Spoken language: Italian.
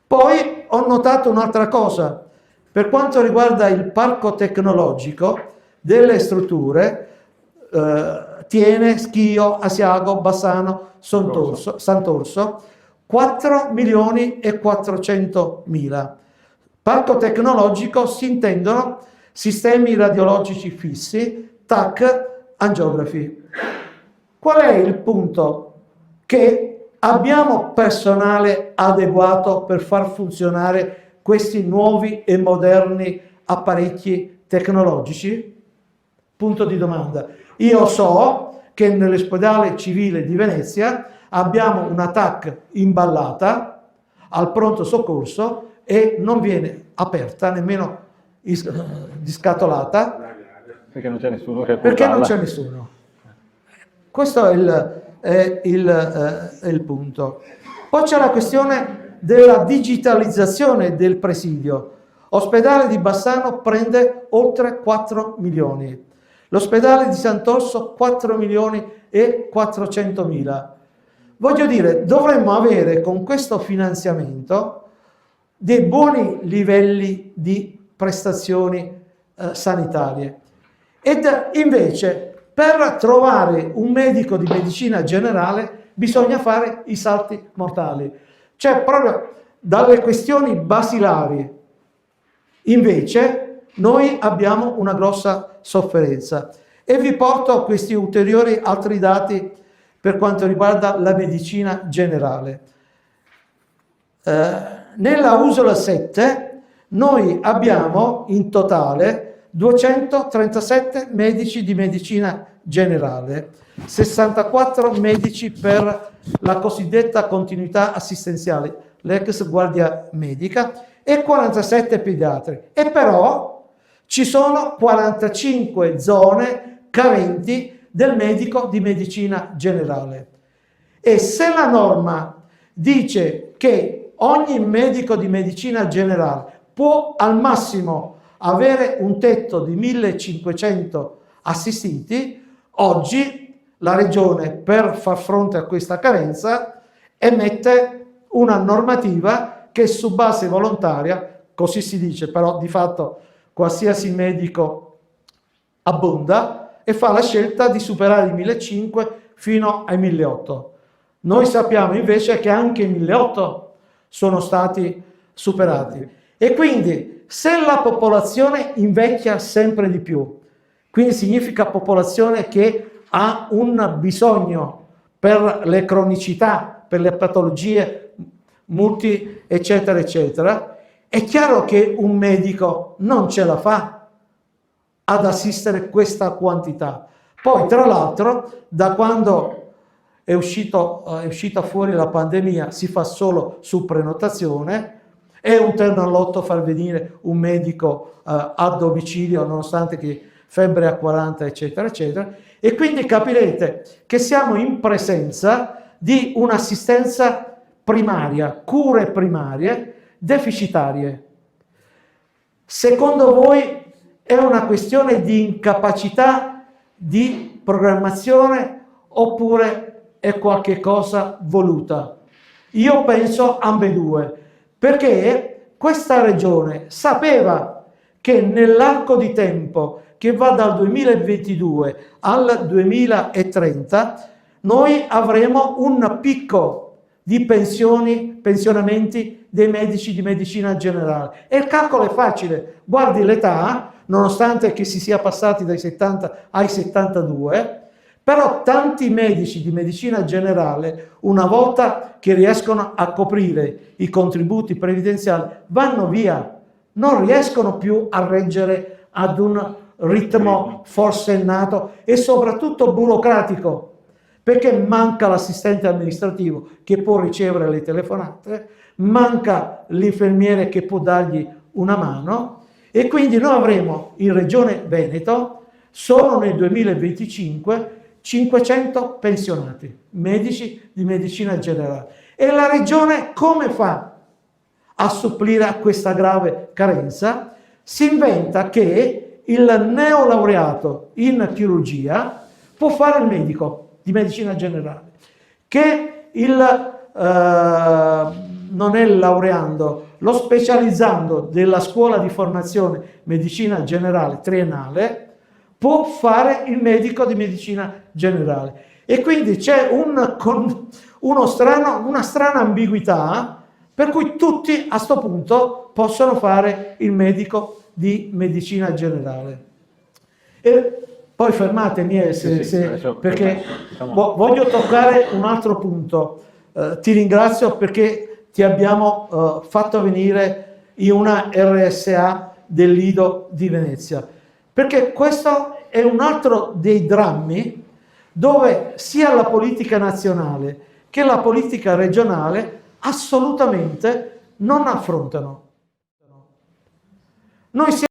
Poi ho notato un'altra cosa, per quanto riguarda il parco tecnologico delle strutture, Tiene, Schio, Asiago, Bassano, Sant'Orso, 4 milioni e 400 mila. Parco tecnologico si intendono sistemi radiologici fissi, TAC, angiografi. Qual è il punto? Che abbiamo personale adeguato per far funzionare questi nuovi e moderni apparecchi tecnologici? Punto di domanda. Io so che nell'ospedale civile di Venezia abbiamo una TAC imballata al pronto soccorso e non viene aperta, nemmeno discatolata. Perché non c'è nessuno che Perché non c'è nessuno. Questo è il punto. Poi c'è la questione della digitalizzazione del presidio. L'ospedale di Bassano prende oltre 4 milioni. L'ospedale di Sant'Orso 4 milioni e 400 mila. Voglio dire, dovremmo avere con questo finanziamento dei buoni livelli di prestazioni sanitarie. Ed invece per trovare un medico di medicina generale bisogna fare i salti mortali. Cioè proprio dalle questioni basilari invece noi abbiamo una grossa sofferenza. E vi porto questi ulteriori altri dati per quanto riguarda la medicina generale. Nella USL 7 noi abbiamo in totale 237 medici di medicina generale, 64 medici per la cosiddetta continuità assistenziale, l'ex guardia medica, e 47 pediatri. E però ci sono 45 zone carenti del medico di medicina generale. E se la norma dice che ogni medico di medicina generale può al massimo avere un tetto di 1500 assistiti, oggi la Regione, per far fronte a questa carenza, emette una normativa che su base volontaria, così si dice, però di fatto qualsiasi medico abbonda e fa la scelta di superare i 1500 fino ai 1800. Noi sappiamo invece che anche i 1800 sono stati superati. E quindi se la popolazione invecchia sempre di più, quindi significa popolazione che ha un bisogno per le cronicità, per le patologie multi, eccetera, eccetera, è chiaro che un medico non ce la fa ad assistere questa quantità. Poi, tra l'altro, da quando è uscita fuori la pandemia, si fa solo su prenotazione, è un terno all'otto far venire un medico a domicilio, nonostante che febbre a 40, eccetera, eccetera, e quindi capirete che siamo in presenza di un'assistenza primaria, cure primarie, deficitarie. Secondo voi è una questione di incapacità di programmazione oppure è qualche cosa voluta? Io penso ambedue, perché questa regione sapeva che nell'arco di tempo che va dal 2022 al 2030 noi avremo un picco di pensionamenti dei medici di medicina generale. E il calcolo è facile, guardi l'età, nonostante che si sia passati dai 70 ai 72, però tanti medici di medicina generale, una volta che riescono a coprire i contributi previdenziali, vanno via, non riescono più a reggere ad un ritmo forsennato e soprattutto burocratico, perché manca l'assistente amministrativo che può ricevere le telefonate, manca l'infermiere che può dargli una mano, e quindi noi avremo in Regione Veneto solo nel 2025 500 pensionati, medici di medicina generale. E la Regione come fa a supplire a questa grave carenza? Si inventa che il neolaureato in chirurgia può fare il medico di medicina generale, che il non è laureando, lo specializzando della scuola di formazione medicina generale triennale, può fare il medico di medicina generale. E quindi c'è una strana ambiguità per cui tutti a sto punto possono fare il medico di medicina generale. E poi fermatemi perché voglio toccare un altro punto. Ti ringrazio perché ti abbiamo fatto venire in una RSA del Lido di Venezia, perché questo è un altro dei drammi dove sia la politica nazionale che la politica regionale assolutamente non affrontano. Noi siamo